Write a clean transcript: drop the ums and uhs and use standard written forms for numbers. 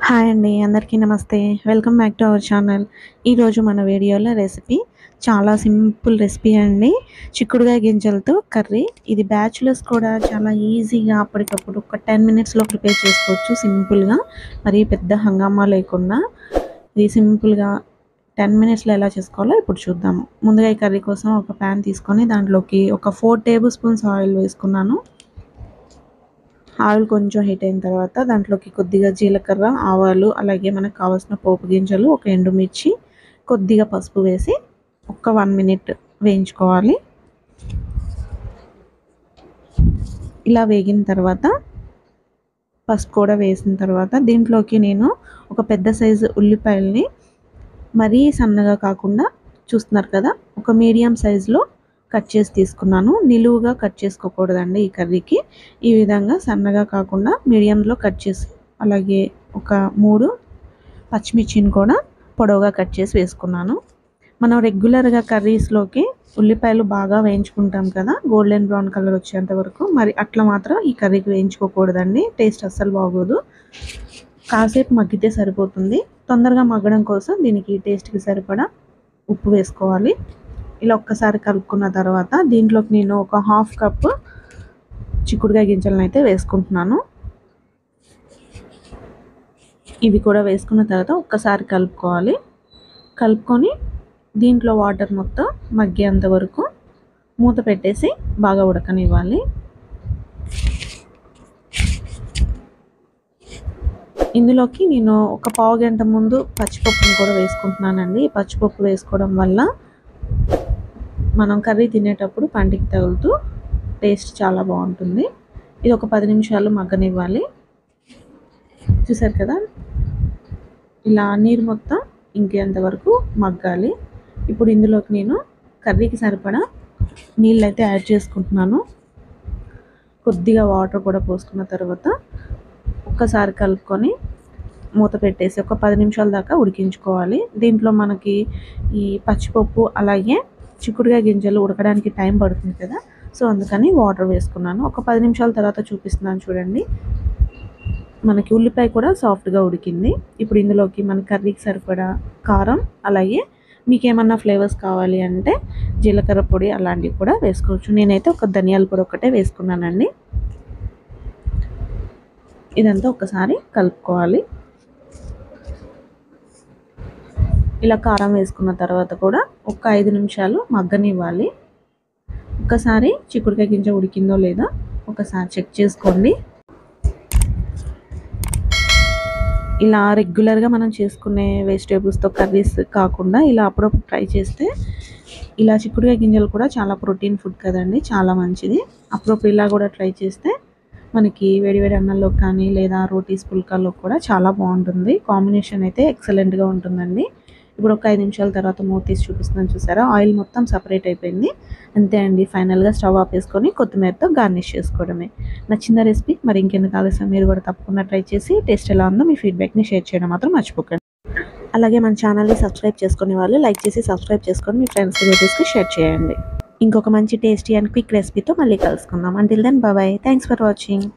Hi అండి, అందరికీ నమస్తే. Welcome back to our channel. ఈరోజు మన వీడియోలో రెసిపీ చాలా సింపుల్ రెసిపీ అండి. చిక్కుడుకాయ గింజలతో కర్రీ. ఇది బ్యాచులర్స్ కూడా చాలా ఈజీగా అప్పటికప్పుడు ఒక 10 మినిట్స్లో ప్రిపేర్ చేసుకోవచ్చు సింపుల్గా. మరి పెద్ద హంగామా లేకుండా ఇది సింపుల్గా 10 మినిట్స్లో ఎలా చేసుకోవాలో ఇప్పుడు చూద్దాము. ముందుగా ఈ కర్రీ కోసం ఒక ప్యాన్ తీసుకొని దాంట్లోకి ఒక 4 టేబుల్ స్పూన్స్ ఆయిల్ వేసుకున్నాను. ఆయిల్ కొంచెం హీట్ అయిన తర్వాత దాంట్లోకి కొద్దిగా జీలకర్ర, ఆవాలు, అలాగే మనకు కావాల్సిన పోపు గింజలు, ఒక ఎండుమిర్చి, కొద్దిగా పసుపు వేసి ఒక 1 మినిట్ వేయించుకోవాలి. ఇలా వేగిన తర్వాత పసుపు కూడా వేసిన తర్వాత దీంట్లోకి నేను ఒక పెద్ద సైజు ఉల్లిపాయల్ని మరీ సన్నగా కాకుండా చూస్తున్నారు కదా, ఒక మీడియం సైజులో కట్ చేసి తీసుకున్నాను. నిలువుగా కట్ చేసుకోకూడదండి ఈ కర్రీకి. ఈ విధంగా సన్నగా కాకుండా మీడియంలో కట్ చేసి, అలాగే ఒక 3 పచ్చిమిర్చిని కూడా పొడవుగా కట్ చేసి వేసుకున్నాను. మనం రెగ్యులర్గా కర్రీస్లోకి ఉల్లిపాయలు బాగా వేయించుకుంటాం కదా, గోల్డెన్ బ్రౌన్ కలర్ వచ్చేంత వరకు. మరి అట్లా మాత్రం ఈ కర్రీకి వేయించుకోకూడదండి, టేస్ట్ అస్సలు బాగోదు. కాసేపు మగ్గితే సరిపోతుంది. తొందరగా మగ్గడం కోసం దీనికి టేస్ట్కి సరిపడా ఉప్పు వేసుకోవాలి. ఇలా ఒక్కసారి కలుపుకున్న తర్వాత దీంట్లోకి నేను ఒక 1/2 కప్పు చిక్కుడుకాయ గింజలను అయితే వేసుకుంటున్నాను. ఇవి కూడా వేసుకున్న తర్వాత ఒక్కసారి కలుపుకోవాలి. కలుపుకొని దీంట్లో వాటర్ మొత్తం మగ్గేంత వరకు మూత పెట్టేసి బాగా ఉడకనివ్వాలి. ఇందులోకి నేను ఒక పావు గంట ముందు పచ్చిపప్పును కూడా వేసుకుంటున్నానండి. ఈ పచ్చిపప్పు వేసుకోవడం వల్ల మనం కర్రీ తినేటప్పుడు పంటికి తగులుతూ టేస్ట్ చాలా బాగుంటుంది. ఇది ఒక 10 నిమిషాలు మగ్గనివ్వాలి. చూసారు కదా, ఇలా నీరు మొత్తం ఇంకేంత వరకు మగ్గాలి. ఇప్పుడు ఇందులోకి నేను కర్రీకి సరిపడా నీళ్ళు అయితే యాడ్ చేసుకుంటున్నాను. కొద్దిగా వాటర్ కూడా పోసుకున్న తర్వాత ఒక్కసారి కలుపుకొని మూత పెట్టేసి ఒక 10 నిమిషాల దాకా ఉడికించుకోవాలి. దీంట్లో మనకి ఈ పచ్చిపప్పు అలాగే చిక్కుడుకాయ గింజలు ఉడకడానికి టైం పడుతుంది కదా, సో అందుకని వాటర్ వేసుకున్నాను. ఒక 10 నిమిషాల తర్వాత చూపిస్తున్నాను చూడండి. మనకి ఉల్లిపాయ కూడా సాఫ్ట్గా ఉడికింది. ఇప్పుడు ఇందులోకి మన కర్రీకి సరిపడా కారం, అలాగే మీకు ఏమన్నా ఫ్లేవర్స్ కావాలి అంటే జీలకర్ర పొడి అలాంటివి కూడా వేసుకోవచ్చు. నేనైతే ఒక ధనియాల పొడి ఒకటే వేసుకున్నానండి. ఇదంతా ఒకసారి కలుపుకోవాలి. ఇలా కారం వేసుకున్న తర్వాత కూడా ఒక 5 నిమిషాలు మగ్గనివ్వాలి. ఒక్కసారి చిక్కుడుకాయ గింజ ఉడికిందో లేదో ఒకసారి చెక్ చేసుకోండి. ఇలా రెగ్యులర్గా మనం చేసుకునే వెజిటేబుల్స్తో కర్రీస్ కాకుండా ఇలా అప్పుడప్పుడు ట్రై చేస్తే, ఇలా చిక్కుడుకాయ గింజలు కూడా చాలా ప్రోటీన్ ఫుడ్ కదండి, చాలా మంచిది. అప్పుడప్పుడు ఇలా కూడా ట్రై చేస్తే మనకి వేడివేడి అన్నంలో కానీ లేదా రోటీస్ పుల్కాల్లో కూడా చాలా బాగుంటుంది. కాంబినేషన్ అయితే ఎక్సలెంట్గా ఉంటుందండి. ఇప్పుడు ఒక 5 నిమిషాల తర్వాత మూత తీసి చూపిస్తున్నాను, చూసారా, ఆయిల్ మొత్తం సపరేట్ అయిపోయింది. అంతే అండి, ఫైనల్గా స్టవ్ ఆపేసుకొని కొత్తిమీరతో గార్నిష్ చేసుకోవడమే. నచ్చిన రెసిపీ. మరి ఇంకెందుకు ఆలస్యం, మీరు కూడా తప్పకుండా ట్రై చేసి టేస్ట్ ఎలా ఉందో మీ ఫీడ్బ్యాక్ని షేర్ చేయడం మాత్రం మర్చిపోకండి. అలాగే మన ఛానల్ని సబ్స్క్రైబ్ చేసుకునే వాళ్ళు లైక్ చేసి సబ్స్క్రైబ్ చేసుకొని మీ ఫ్రెండ్స్ రిలేటివ్స్కి షేర్ చేయండి. ఇంకొక మంచి టేస్టీ అండ్ క్విక్ రెసిపీతో మళ్ళీ కలుసుకుందాం. Until then bye. Thanks for watching.